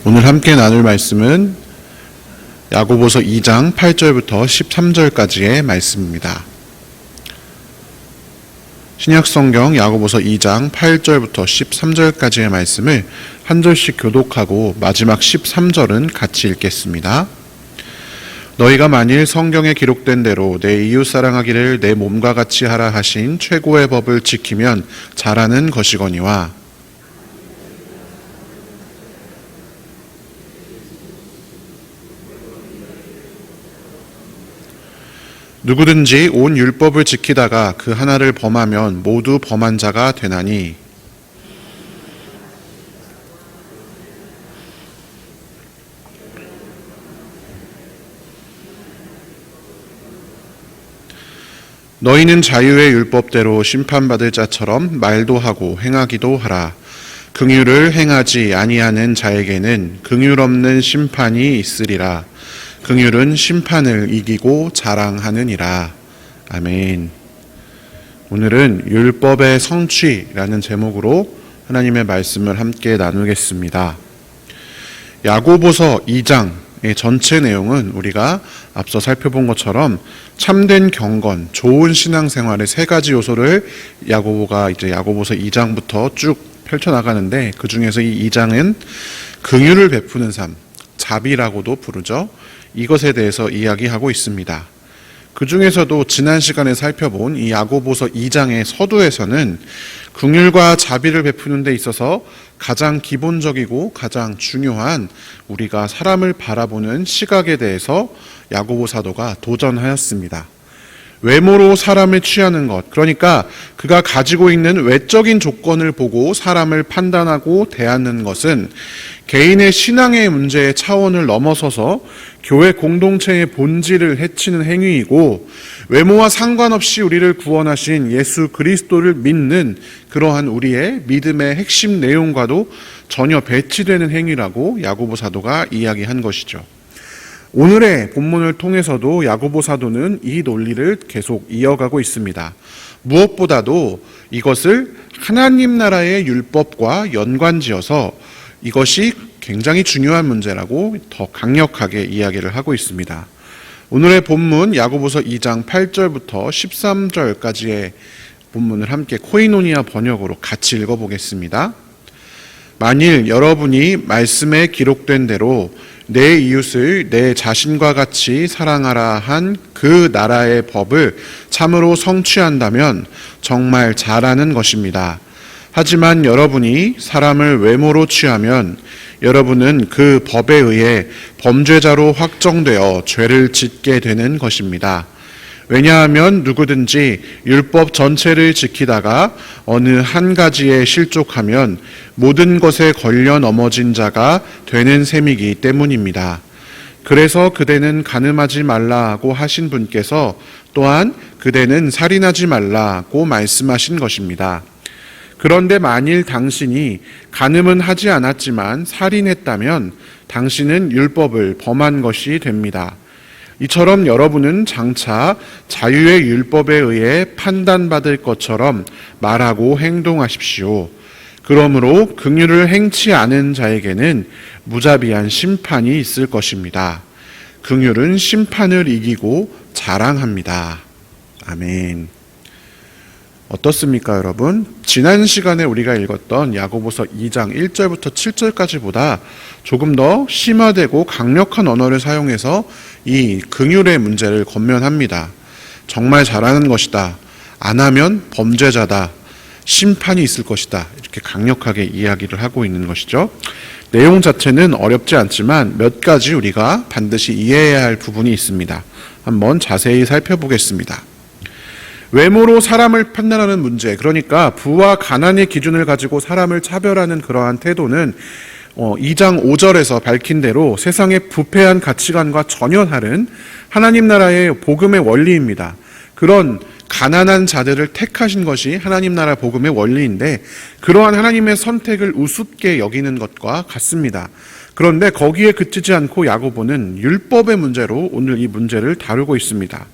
오늘 함께 나눌 말씀은 야고보서 2장 8절부터 13절까지의 말씀입니다. 신약성경 야고보서 2장 8절부터 13절까지의 말씀을 한 절씩 교독하고 마지막 13절은 같이 읽겠습니다. 너희가 만일 성경에 기록된 대로 내 이웃 사랑하기를 내 몸과 같이 하라 하신 최고의 법을 지키면 잘하는 것이거니와 누구든지 온 율법을 지키다가 그 하나를 범하면 모두 범한 자가 되나니 너희는 자유의 율법대로 심판받을 자처럼 말도 하고 행하기도 하라. 긍휼을 행하지 아니하는 자에게는 긍휼 없는 심판이 있으리라. 긍휼은 심판을 이기고 자랑하느니라. 아멘. 오늘은 율법의 성취라는 제목으로 하나님의 말씀을 함께 나누겠습니다. 야고보서 2장의 전체 내용은 우리가 앞서 살펴본 것처럼 참된 경건, 좋은 신앙생활의 세 가지 요소를 야고보가 야고보서 2장부터 쭉 펼쳐나가는데, 그 중에서 이 2장은 긍휼을 베푸는 삶, 자비라고도 부르죠. 이것에 대해서 이야기하고 있습니다. 그 중에서도 지난 시간에 살펴본 이 야고보서 2장의 서두에서는 긍휼과 자비를 베푸는 데 있어서 가장 기본적이고 가장 중요한 우리가 사람을 바라보는 시각에 대해서 야고보 사도가 도전하였습니다. 외모로 사람을 취하는 것, 그러니까 그가 가지고 있는 외적인 조건을 보고 사람을 판단하고 대하는 것은 개인의 신앙의 문제의 차원을 넘어서서 교회 공동체의 본질을 해치는 행위이고, 외모와 상관없이 우리를 구원하신 예수 그리스도를 믿는 그러한 우리의 믿음의 핵심 내용과도 전혀 배치되는 행위라고 야고보 사도가 이야기한 것이죠. 오늘의 본문을 통해서도 야고보 사도는 이 논리를 계속 이어가고 있습니다. 무엇보다도 이것을 하나님 나라의 율법과 연관지어서 이것이 굉장히 중요한 문제라고 더 강력하게 이야기를 하고 있습니다. 오늘의 본문 야고보서 2장 8절부터 13절까지의 본문을 함께 코이노니아 번역으로 같이 읽어보겠습니다. 만일 여러분이 말씀에 기록된 대로 내 이웃을 내 자신과 같이 사랑하라 한 그 나라의 법을 참으로 성취한다면 정말 잘하는 것입니다. 하지만 여러분이 사람을 외모로 취하면 여러분은 그 법에 의해 범죄자로 확정되어 죄를 짓게 되는 것입니다. 왜냐하면 누구든지 율법 전체를 지키다가 어느 한 가지에 실족하면 모든 것에 걸려 넘어진 자가 되는 셈이기 때문입니다. 그래서 그대는 간음하지 말라고 하신 분께서 또한 그대는 살인하지 말라고 말씀하신 것입니다. 그런데 만일 당신이 간음은 하지 않았지만 살인했다면 당신은 율법을 범한 것이 됩니다. 이처럼 여러분은 장차 자유의 율법에 의해 판단받을 것처럼 말하고 행동하십시오. 그러므로 긍휼을 행치 않은 자에게는 무자비한 심판이 있을 것입니다. 긍휼은 심판을 이기고 자랑합니다. 아멘. 어떻습니까, 여러분? 지난 시간에 우리가 읽었던 야고보서 2장 1절부터 7절까지보다 조금 더 심화되고 강력한 언어를 사용해서 이 긍휼의 문제를 권면합니다. 정말 잘하는 것이다. 안 하면 범죄자다. 심판이 있을 것이다. 이렇게 강력하게 이야기를 하고 있는 것이죠. 내용 자체는 어렵지 않지만 몇 가지 우리가 반드시 이해해야 할 부분이 있습니다. 한번 자세히 살펴보겠습니다. 외모로 사람을 판단하는 문제, 그러니까 부와 가난의 기준을 가지고 사람을 차별하는 그러한 태도는 2장 5절에서 밝힌 대로 세상의 부패한 가치관과 전혀 다른 하나님 나라의 복음의 원리입니다. 그런 가난한 자들을 택하신 것이 하나님 나라 복음의 원리인데, 그러한 하나님의 선택을 우습게 여기는 것과 같습니다. 그런데 거기에 그치지 않고 야고보는 율법의 문제로 오늘 이 문제를 다루고 있습니다.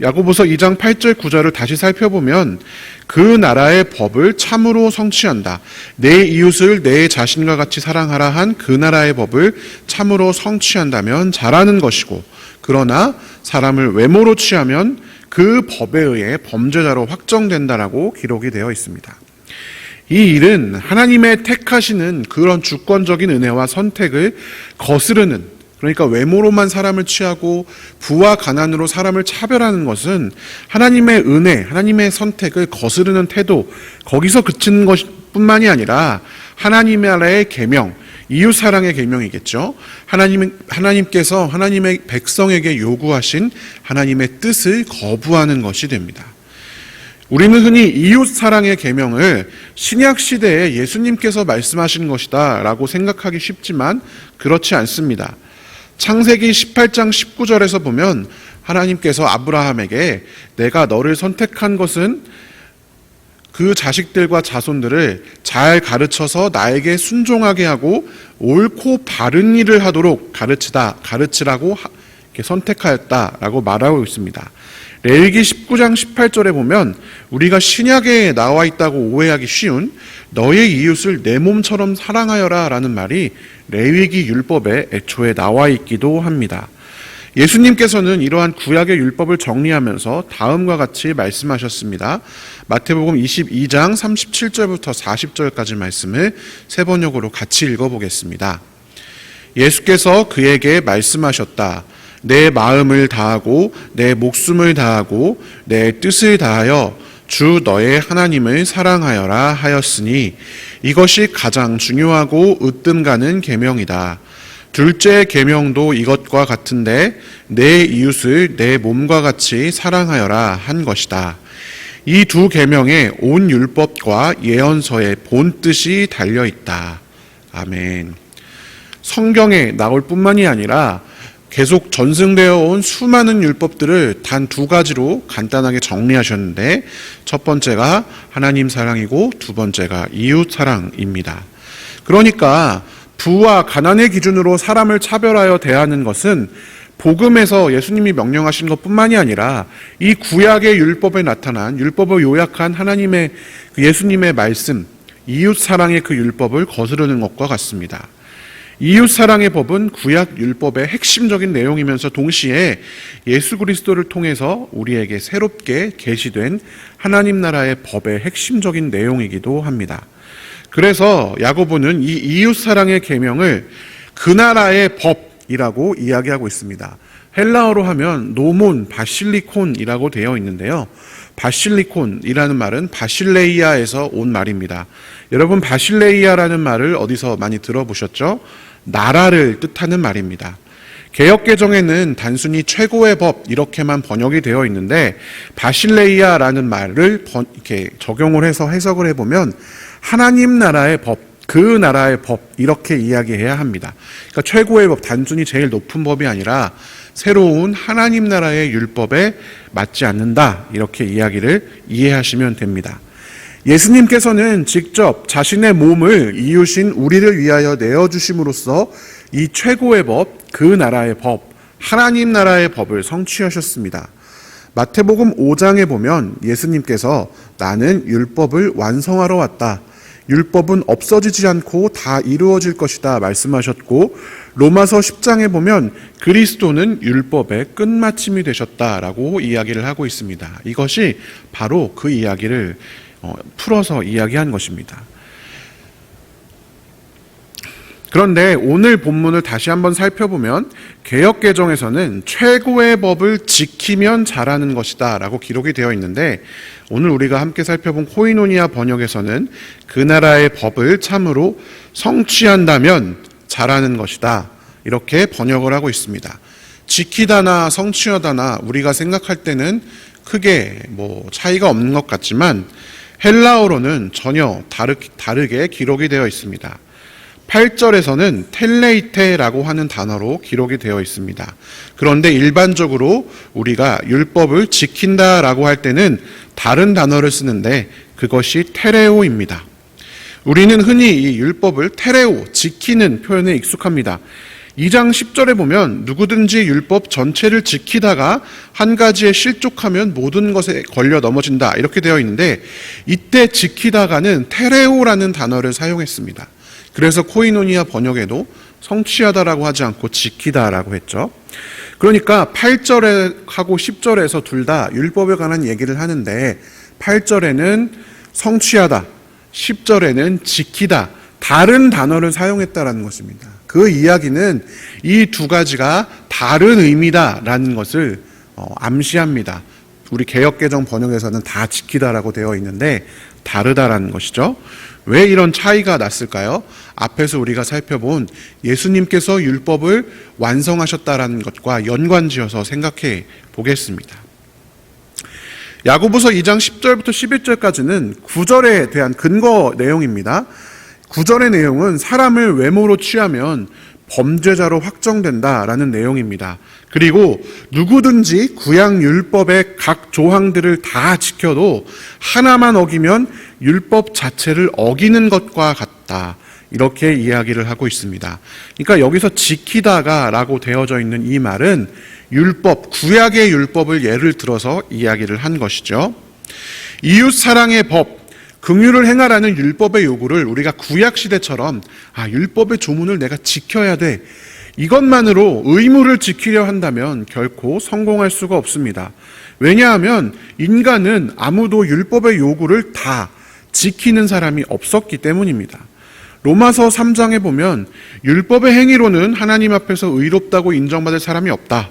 야고보서 2장 8절 9절을 다시 살펴보면 그 나라의 법을 참으로 성취한다. 내 이웃을 내 자신과 같이 사랑하라 한 그 나라의 법을 참으로 성취한다면 잘하는 것이고, 그러나 사람을 외모로 취하면 그 법에 의해 범죄자로 확정된다라고 기록이 되어 있습니다. 이 일은 하나님의 택하시는 그런 주권적인 은혜와 선택을 거스르는, 그러니까 외모로만 사람을 취하고 부와 가난으로 사람을 차별하는 것은 하나님의 은혜, 하나님의 선택을 거스르는 태도, 거기서 그치는 것뿐만이 아니라 하나님의 나라의 계명, 이웃 사랑의 계명이겠죠. 하나님께서 하나님의 백성에게 요구하신 하나님의 뜻을 거부하는 것이 됩니다. 우리는 흔히 이웃 사랑의 계명을 신약 시대에 예수님께서 말씀하신 것이다 라고 생각하기 쉽지만 그렇지 않습니다. 창세기 18장 19절에서 보면 하나님께서 아브라함에게 내가 너를 선택한 것은 그 자식들과 자손들을 잘 가르쳐서 나에게 순종하게 하고 옳고 바른 일을 하도록 가르치라고 선택하였다라고 말하고 있습니다. 레위기 19장 18절에 보면 우리가 신약에 나와 있다고 오해하기 쉬운 너의 이웃을 내 몸처럼 사랑하여라 라는 말이 레위기 율법에 애초에 나와 있기도 합니다. 예수님께서는 이러한 구약의 율법을 정리하면서 다음과 같이 말씀하셨습니다. 마태복음 22장 37절부터 40절까지 말씀을 세 번역으로 같이 읽어보겠습니다. 예수께서 그에게 말씀하셨다. 내 마음을 다하고 내 목숨을 다하고 내 뜻을 다하여 주 너의 하나님을 사랑하여라 하였으니 이것이 가장 중요하고 으뜸가는 계명이다. 둘째 계명도 이것과 같은데 내 이웃을 내 몸과 같이 사랑하여라 한 것이다. 이 두 계명에 온 율법과 예언서의 본 뜻이 달려 있다. 아멘. 성경에 나올 뿐만이 아니라 계속 전승되어 온 수많은 율법들을 단 두 가지로 간단하게 정리하셨는데, 첫 번째가 하나님 사랑이고 두 번째가 이웃 사랑입니다. 그러니까 부와 가난의 기준으로 사람을 차별하여 대하는 것은 복음에서 예수님이 명령하신 것뿐만이 아니라 이 구약의 율법에 나타난, 율법을 요약한 하나님의 예수님의 말씀, 이웃 사랑의 그 율법을 거스르는 것과 같습니다. 이웃 사랑의 법은 구약 율법의 핵심적인 내용이면서 동시에 예수 그리스도를 통해서 우리에게 새롭게 계시된 하나님 나라의 법의 핵심적인 내용이기도 합니다. 그래서 야고보는 이 이웃 사랑의 계명을 그 나라의 법이라고 이야기하고 있습니다. 헬라어로 하면 노몬 바실리콘이라고 되어 있는데요. 바실리콘이라는 말은 바실레이아에서 온 말입니다. 여러분, 바실레이아라는 말을 어디서 많이 들어보셨죠? 나라를 뜻하는 말입니다. 개역개정에는 단순히 최고의 법 이렇게만 번역이 되어 있는데, 바실레이아라는 말을 이렇게 적용을 해서 해석을 해보면 하나님 나라의 법, 그 나라의 법 이렇게 이야기해야 합니다. 그러니까 최고의 법, 단순히 제일 높은 법이 아니라 새로운 하나님 나라의 율법에 맞지 않는다, 이렇게 이야기를 이해하시면 됩니다. 예수님께서는 직접 자신의 몸을 이웃인 우리를 위하여 내어주심으로써 이 최고의 법, 그 나라의 법, 하나님 나라의 법을 성취하셨습니다. 마태복음 5장에 보면 예수님께서 나는 율법을 완성하러 왔다, 율법은 없어지지 않고 다 이루어질 것이다 말씀하셨고, 로마서 10장에 보면 그리스도는 율법의 끝마침이 되셨다라고 이야기를 하고 있습니다. 이것이 바로 그 이야기를 풀어서 이야기한 것입니다. 그런데 오늘 본문을 다시 한번 살펴보면 개역개정에서는 최고의 법을 지키면 잘하는 것이다 라고 기록이 되어 있는데, 오늘 우리가 함께 살펴본 코이노니아 번역에서는 그 나라의 법을 참으로 성취한다면 잘하는 것이다, 이렇게 번역을 하고 있습니다. 지키다나 성취하다나 우리가 생각할 때는 크게 차이가 없는 것 같지만 헬라어로는 전혀 다르게 기록이 되어 있습니다. 8절에서는 텔레이테라고 하는 단어로 기록이 되어 있습니다. 그런데 일반적으로 우리가 율법을 지킨다라고 할 때는 다른 단어를 쓰는데 그것이 테레오입니다. 우리는 흔히 이 율법을 테레오, 지키는 표현에 익숙합니다. 2장 10절에 보면 누구든지 율법 전체를 지키다가 한 가지에 실족하면 모든 것에 걸려 넘어진다 이렇게 되어 있는데, 이때 지키다가는 테레오라는 단어를 사용했습니다. 그래서 코이노니아 번역에도 성취하다라고 하지 않고 지키다라고 했죠. 그러니까 8절에 하고 10절에서 둘 다 율법에 관한 얘기를 하는데, 8절에는 성취하다, 10절에는 지키다, 다른 단어를 사용했다라는 것입니다. 그 이야기는 이 두 가지가 다른 의미다라는 것을 암시합니다. 우리 개역개정 번역에서는 다 지키다라고 되어 있는데 다르다라는 것이죠. 왜 이런 차이가 났을까요? 앞에서 우리가 살펴본 예수님께서 율법을 완성하셨다라는 것과 연관지어서 생각해 보겠습니다. 야고보서 2장 10절부터 11절까지는 구절에 대한 근거 내용입니다. 구절의 내용은 사람을 외모로 취하면 범죄자로 확정된다라는 내용입니다. 그리고 누구든지 구약 율법의 각 조항들을 다 지켜도 하나만 어기면 율법 자체를 어기는 것과 같다, 이렇게 이야기를 하고 있습니다. 그러니까 여기서 지키다가 라고 되어져 있는 이 말은 율법, 구약의 율법을 예를 들어서 이야기를 한 것이죠. 이웃 사랑의 법, 긍휼을 행하라는 율법의 요구를 우리가 구약시대처럼 율법의 조문을 내가 지켜야 돼, 이것만으로 의무를 지키려 한다면 결코 성공할 수가 없습니다. 왜냐하면 인간은 아무도 율법의 요구를 다 지키는 사람이 없었기 때문입니다. 로마서 3장에 보면 율법의 행위로는 하나님 앞에서 의롭다고 인정받을 사람이 없다.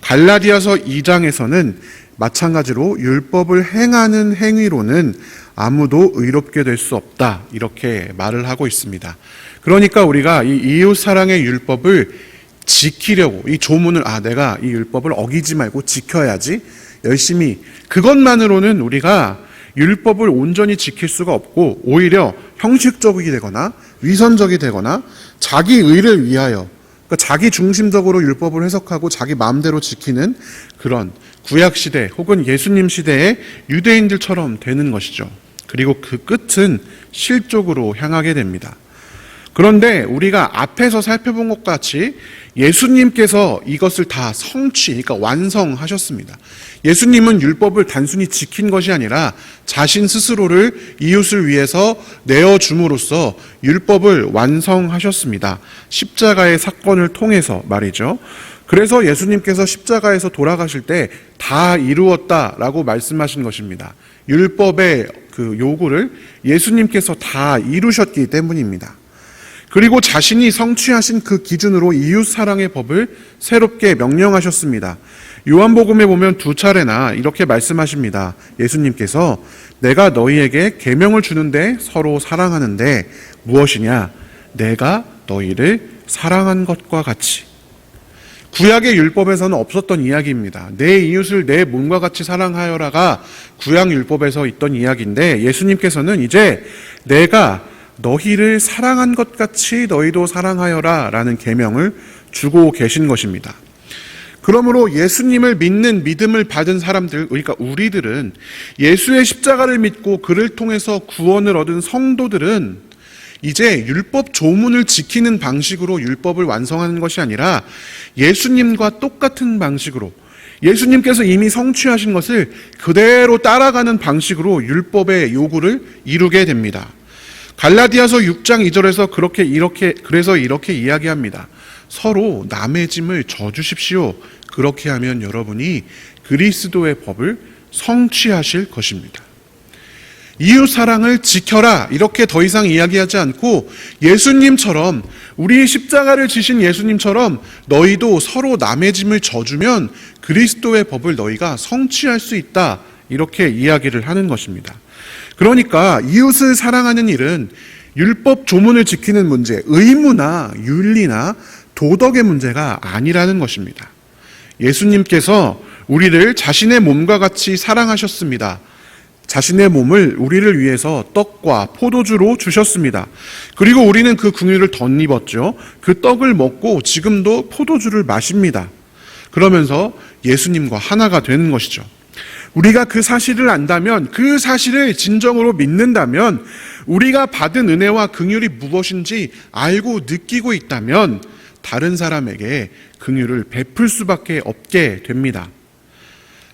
갈라디아서 2장에서는 마찬가지로 율법을 행하는 행위로는 아무도 의롭게 될 수 없다, 이렇게 말을 하고 있습니다. 그러니까 우리가 이 이웃 사랑의 율법을 지키려고, 이 조문을 내가 이 율법을 어기지 말고 지켜야지 열심히, 그것만으로는 우리가 율법을 온전히 지킬 수가 없고 오히려 형식적이 되거나 위선적이 되거나 자기 의를 위하여, 그러니까 자기 중심적으로 율법을 해석하고 자기 마음대로 지키는 그런 구약시대 혹은 예수님 시대의 유대인들처럼 되는 것이죠. 그리고 그 끝은 실족으로 향하게 됩니다. 그런데 우리가 앞에서 살펴본 것 같이 예수님께서 이것을 다 그러니까 완성하셨습니다. 예수님은 율법을 단순히 지킨 것이 아니라 자신 스스로를 이웃을 위해서 내어줌으로써 율법을 완성하셨습니다. 십자가의 사건을 통해서 말이죠. 그래서 예수님께서 십자가에서 돌아가실 때 다 이루었다라고 말씀하신 것입니다. 율법의 그 요구를 예수님께서 다 이루셨기 때문입니다. 그리고 자신이 성취하신 그 기준으로 이웃 사랑의 법을 새롭게 명령하셨습니다. 요한복음에 보면 2차례나 이렇게 말씀하십니다. 예수님께서 내가 너희에게 계명을 주는데 서로 사랑하는데 무엇이냐? 내가 너희를 사랑한 것과 같이. 구약의 율법에서는 없었던 이야기입니다. 내 이웃을 내 몸과 같이 사랑하여라가 구약 율법에서 있던 이야기인데, 예수님께서는 이제 내가 너희를 사랑한 것 같이 너희도 사랑하여라 라는 계명을 주고 계신 것입니다. 그러므로 예수님을 믿는 믿음을 받은 사람들, 그러니까 우리들은 예수의 십자가를 믿고 그를 통해서 구원을 얻은 성도들은 이제 율법 조문을 지키는 방식으로 율법을 완성하는 것이 아니라 예수님과 똑같은 방식으로, 예수님께서 이미 성취하신 것을 그대로 따라가는 방식으로 율법의 요구를 이루게 됩니다. 갈라디아서 6장 2절에서 그래서 이렇게 이야기합니다. 서로 남의 짐을 져주십시오. 그렇게 하면 여러분이 그리스도의 법을 성취하실 것입니다. 이웃 사랑을 지켜라, 이렇게 더 이상 이야기하지 않고 예수님처럼, 우리 십자가를 지신 예수님처럼 너희도 서로 남의 짐을 져주면 그리스도의 법을 너희가 성취할 수 있다, 이렇게 이야기를 하는 것입니다. 그러니까 이웃을 사랑하는 일은 율법 조문을 지키는 문제, 의무나 윤리나 도덕의 문제가 아니라는 것입니다. 예수님께서 우리를 자신의 몸과 같이 사랑하셨습니다. 자신의 몸을 우리를 위해서 떡과 포도주로 주셨습니다. 그리고 우리는 그 긍휼을 덧입었죠. 그 떡을 먹고 지금도 포도주를 마십니다. 그러면서 예수님과 하나가 되는 것이죠. 우리가 그 사실을 안다면, 그 사실을 진정으로 믿는다면, 우리가 받은 은혜와 긍휼이 무엇인지 알고 느끼고 있다면 다른 사람에게 긍휼을 베풀 수밖에 없게 됩니다.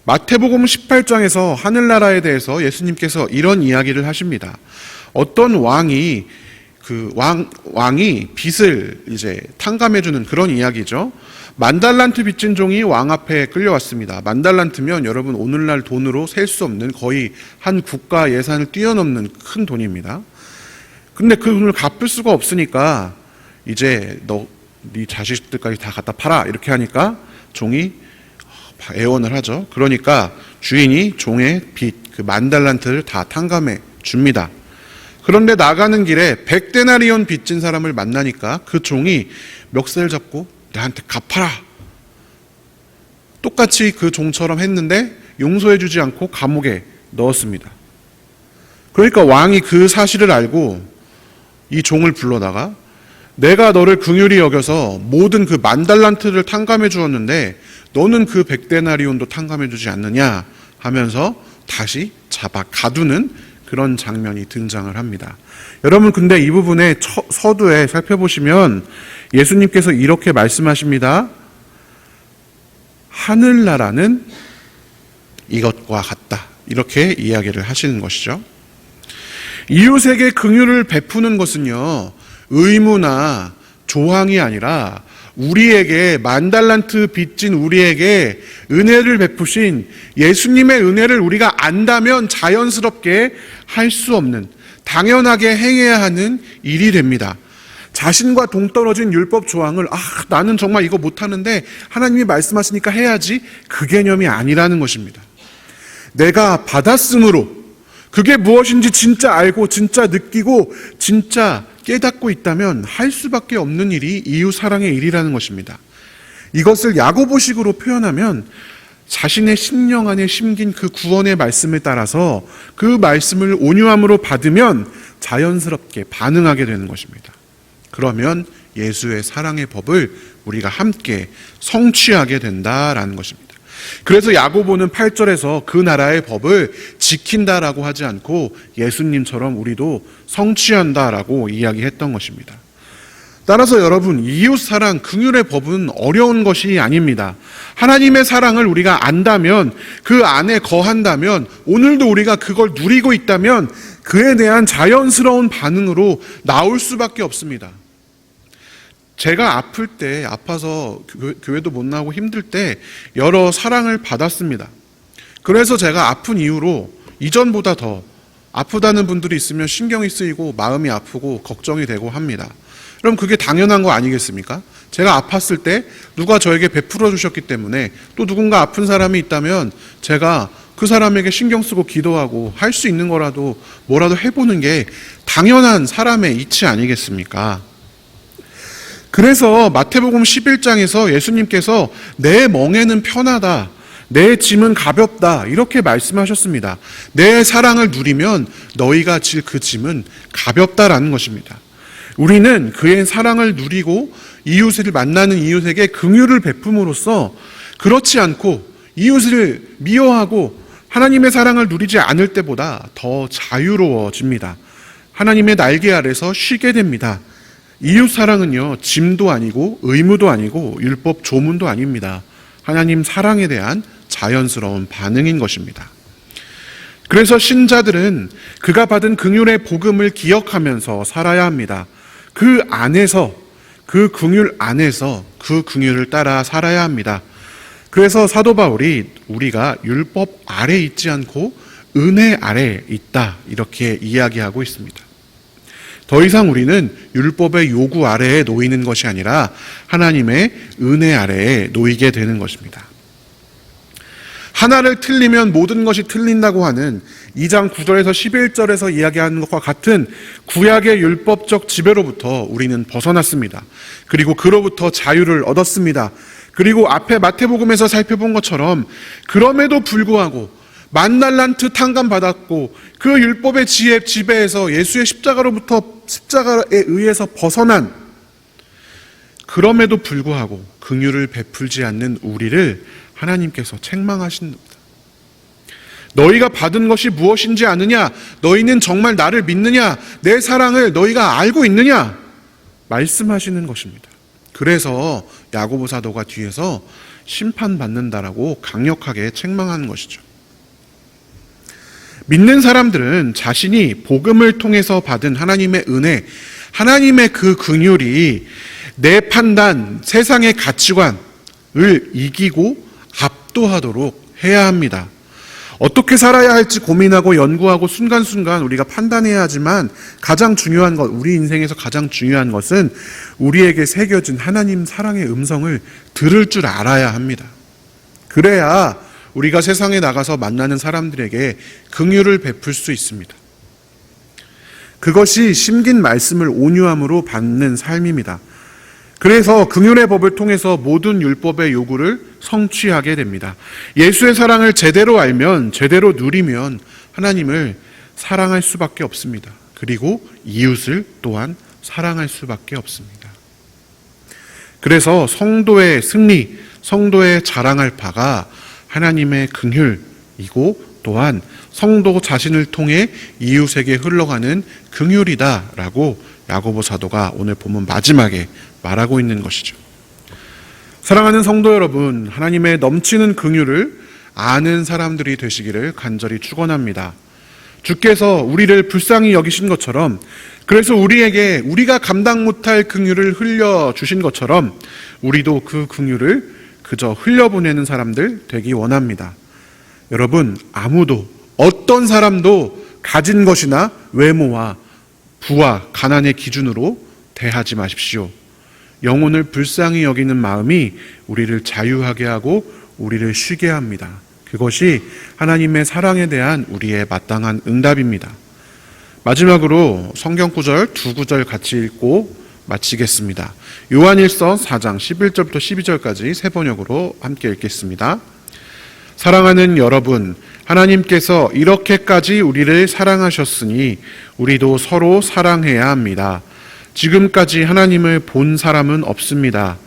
마태복음 18장에서 하늘나라에 대해서 예수님께서 이런 이야기를 하십니다. 어떤 왕이 왕이 빚을 이제 탕감해주는 그런 이야기죠. 10,000달란트 빚진 종이 왕 앞에 끌려왔습니다. 10,000달란트면 여러분 오늘날 돈으로 셀 수 없는 거의 한 국가 예산을 뛰어넘는 큰 돈입니다. 근데 그 돈을 갚을 수가 없으니까 이제 네 자식들까지 다 갖다 팔아 이렇게 하니까 종이 애원을 하죠. 그러니까 주인이 종의 빚, 그 10,000달란트를 다 탕감해 줍니다. 그런데 나가는 길에 100데나리온 빚진 사람을 만나니까 그 종이 멱살 잡고 내한테 갚아라. 똑같이 그 종처럼 했는데 용서해주지 않고 감옥에 넣었습니다. 그러니까 왕이 그 사실을 알고 이 종을 불러다가 내가 너를 긍휼히 여겨서 모든 그 10,000달란트를 탕감해 주었는데 너는 그 100데나리온도 탕감해 주지 않느냐 하면서 다시 잡아 가두는 그런 장면이 등장을 합니다. 여러분 근데 이 부분에 서두에 살펴보시면 예수님께서 이렇게 말씀하십니다. 하늘나라는 이것과 같다. 이렇게 이야기를 하시는 것이죠. 이웃에게 긍휼을 베푸는 것은요, 의무나 조항이 아니라 우리에게 10,000달란트 빚진 우리에게 은혜를 베푸신 예수님의 은혜를 우리가 안다면 자연스럽게 할 수 없는, 당연하게 행해야 하는 일이 됩니다. 자신과 동떨어진 율법 조항을 나는 정말 이거 못하는데 하나님이 말씀하시니까 해야지, 그 개념이 아니라는 것입니다. 내가 받았으므로 그게 무엇인지 진짜 알고 진짜 느끼고 진짜 깨닫고 있다면 할 수밖에 없는 일이 이웃 사랑의 일이라는 것입니다. 이것을 야고보식으로 표현하면 자신의 심령 안에 심긴 그 구원의 말씀에 따라서 그 말씀을 온유함으로 받으면 자연스럽게 반응하게 되는 것입니다. 그러면 예수의 사랑의 법을 우리가 함께 성취하게 된다라는 것입니다. 그래서 야고보는 8절에서 그 나라의 법을 지킨다라고 하지 않고 예수님처럼 우리도 성취한다라고 이야기했던 것입니다. 따라서 여러분, 이웃 사랑, 긍휼의 법은 어려운 것이 아닙니다. 하나님의 사랑을 우리가 안다면, 그 안에 거한다면, 오늘도 우리가 그걸 누리고 있다면 그에 대한 자연스러운 반응으로 나올 수밖에 없습니다. 제가 아플 때, 아파서 교회도 못 나오고 힘들 때 여러 사랑을 받았습니다. 그래서 제가 아픈 이후로 이전보다 더 아프다는 분들이 있으면 신경이 쓰이고 마음이 아프고 걱정이 되고 합니다. 그럼 그게 당연한 거 아니겠습니까? 제가 아팠을 때 누가 저에게 베풀어 주셨기 때문에, 또 누군가 아픈 사람이 있다면 제가 그 사람에게 신경 쓰고 기도하고 할 수 있는 거라도 뭐라도 해보는 게 당연한 사람의 이치 아니겠습니까? 그래서 마태복음 11장에서 예수님께서 내 멍에는 편하다, 내 짐은 가볍다 이렇게 말씀하셨습니다. 내 사랑을 누리면 너희가 질 그 짐은 가볍다라는 것입니다. 우리는 그의 사랑을 누리고 이웃을 만나는 이웃에게 긍휼을 베품으로써 그렇지 않고 이웃을 미워하고 하나님의 사랑을 누리지 않을 때보다 더 자유로워집니다. 하나님의 날개 아래서 쉬게 됩니다. 이웃 사랑은요, 짐도 아니고 의무도 아니고 율법 조문도 아닙니다. 하나님 사랑에 대한 자연스러운 반응인 것입니다. 그래서 신자들은 그가 받은 긍휼의 복음을 기억하면서 살아야 합니다. 그 안에서, 그 긍휼 안에서 그 긍휼을 따라 살아야 합니다. 그래서 사도 바울이 우리가 율법 아래 있지 않고 은혜 아래 있다 이렇게 이야기하고 있습니다. 더 이상 우리는 율법의 요구 아래에 놓이는 것이 아니라 하나님의 은혜 아래에 놓이게 되는 것입니다. 하나를 틀리면 모든 것이 틀린다고 하는 2장 9절에서 11절에서 이야기하는 것과 같은 구약의 율법적 지배로부터 우리는 벗어났습니다. 그리고 그로부터 자유를 얻었습니다. 그리고 앞에 마태복음에서 살펴본 것처럼 그럼에도 불구하고 10,000달란트 탕감받았고 그 율법의 지배에서 예수의 십자가로부터 십자가에 의해서 벗어난, 그럼에도 불구하고 긍휼을 베풀지 않는 우리를 하나님께서 책망하십니다. 너희가 받은 것이 무엇인지 아느냐? 너희는 정말 나를 믿느냐? 내 사랑을 너희가 알고 있느냐? 말씀하시는 것입니다. 그래서 야고보 사도가 뒤에서 심판받는다라고 강력하게 책망하는 것이죠. 믿는 사람들은 자신이 복음을 통해서 받은 하나님의 은혜, 하나님의 그 긍휼이 내 판단, 세상의 가치관을 이기고 압도하도록 해야 합니다. 어떻게 살아야 할지 고민하고 연구하고 순간순간 우리가 판단해야 하지만 가장 중요한 것, 우리 인생에서 가장 중요한 것은 우리에게 새겨진 하나님 사랑의 음성을 들을 줄 알아야 합니다. 그래야 우리가 세상에 나가서 만나는 사람들에게 긍휼을 베풀 수 있습니다. 그것이 심긴 말씀을 온유함으로 받는 삶입니다. 그래서 긍휼의 법을 통해서 모든 율법의 요구를 성취하게 됩니다. 예수의 사랑을 제대로 알면, 제대로 누리면 하나님을 사랑할 수밖에 없습니다. 그리고 이웃을 또한 사랑할 수밖에 없습니다. 그래서 성도의 승리, 성도의 자랑할 바가 하나님의 긍휼이고 또한 성도 자신을 통해 이웃에게 흘러가는 긍휼이다라고 야고보 사도가 오늘 본문 마지막에 말하고 있는 것이죠. 사랑하는 성도 여러분, 하나님의 넘치는 긍휼을 아는 사람들이 되시기를 간절히 축원합니다. 주께서 우리를 불쌍히 여기신 것처럼, 그래서 우리에게 우리가 감당 못할 긍휼을 흘려 주신 것처럼 우리도 그 긍휼을 그저 흘려보내는 사람들 되기 원합니다. 여러분, 아무도 어떤 사람도 가진 것이나 외모와 부와 가난의 기준으로 대하지 마십시오. 영혼을 불쌍히 여기는 마음이 우리를 자유하게 하고 우리를 쉬게 합니다. 그것이 하나님의 사랑에 대한 우리의 마땅한 응답입니다. 마지막으로 성경 구절 두 구절 같이 읽고 마치겠습니다. 요한일서 4장 11절부터 12절까지 세 번역으로 함께 읽겠습니다. 사랑하는 여러분, 하나님께서 이렇게까지 우리를 사랑하셨으니 우리도 서로 사랑해야 합니다. 지금까지 하나님을 본 사람은 없습니다.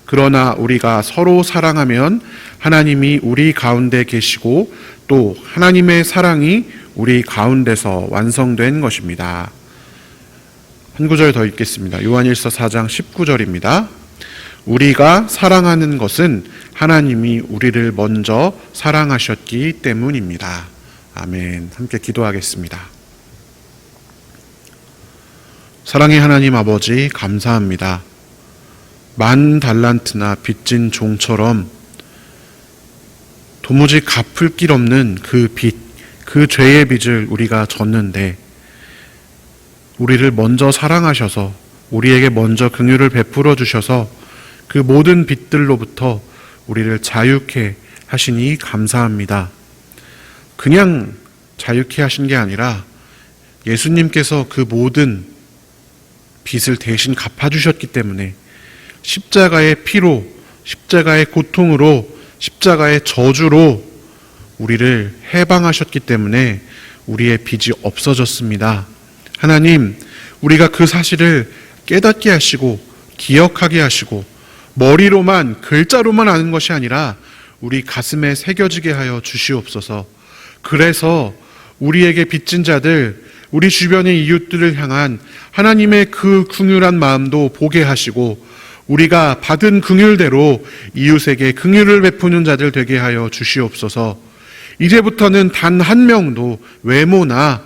그러나 우리가 서로 사랑하면 하나님이 우리 가운데 계시고 또 하나님의 사랑이 우리 가운데서 완성된 것입니다. 한 구절 더 읽겠습니다. 요한일서 4장 19절입니다. 우리가 사랑하는 것은 하나님이 우리를 먼저 사랑하셨기 때문입니다. 아멘. 함께 기도하겠습니다. 사랑의 하나님 아버지, 감사합니다. 만 달란트나 빚진 종처럼 도무지 갚을 길 없는 그 빚, 그 죄의 빚을 우리가 졌는데 우리를 먼저 사랑하셔서 우리에게 먼저 긍휼을 베풀어 주셔서 그 모든 빚들로부터 우리를 자유케 하시니 감사합니다. 그냥 자유케 하신 게 아니라 예수님께서 그 모든 빚을 대신 갚아주셨기 때문에 십자가의 피로, 십자가의 고통으로, 십자가의 저주로 우리를 해방하셨기 때문에 우리의 빚이 없어졌습니다. 하나님, 우리가 그 사실을 깨닫게 하시고 기억하게 하시고 머리로만, 글자로만 아는 것이 아니라 우리 가슴에 새겨지게 하여 주시옵소서. 그래서 우리에게 빚진 자들, 우리 주변의 이웃들을 향한 하나님의 그 긍휼한 마음도 보게 하시고 우리가 받은 긍휼대로 이웃에게 긍휼을 베푸는 자들 되게 하여 주시옵소서. 이제부터는 단 한 명도 외모나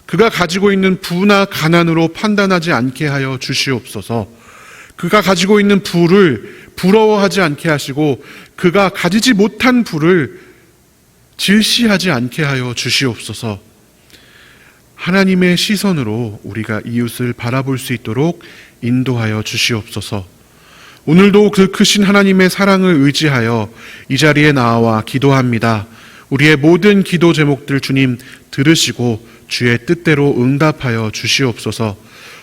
그가 가지고 있는 부나 가난으로 판단하지 않게 하여 주시옵소서. 그가 가지고 있는 부를 부러워하지 않게 하시고 그가 가지지 못한 부를 질시하지 않게 하여 주시옵소서. 하나님의 시선으로 우리가 이웃을 바라볼 수 있도록 인도하여 주시옵소서. 오늘도 그 크신 하나님의 사랑을 의지하여 이 자리에 나와 기도합니다. 우리의 모든 기도 제목들 주님 들으시고 주의 뜻대로 응답하여 주시옵소서.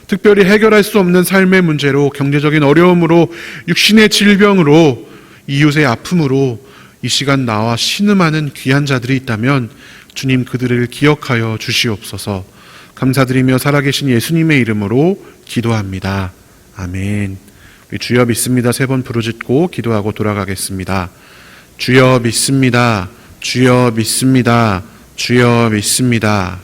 특별히 해결할 수 없는 삶의 문제로, 경제적인 어려움으로, 육신의 질병으로, 이웃의 아픔으로 이 시간 나와 신음하는 귀한 자들이 있다면 주님 그들을 기억하여 주시옵소서. 감사드리며 살아계신 예수님의 이름으로 기도합니다. 아멘. 우리 주여 믿습니다. 세 번 부르짖고 기도하고 돌아가겠습니다. 주여 믿습니다. 주여 믿습니다. 주여 믿습니다.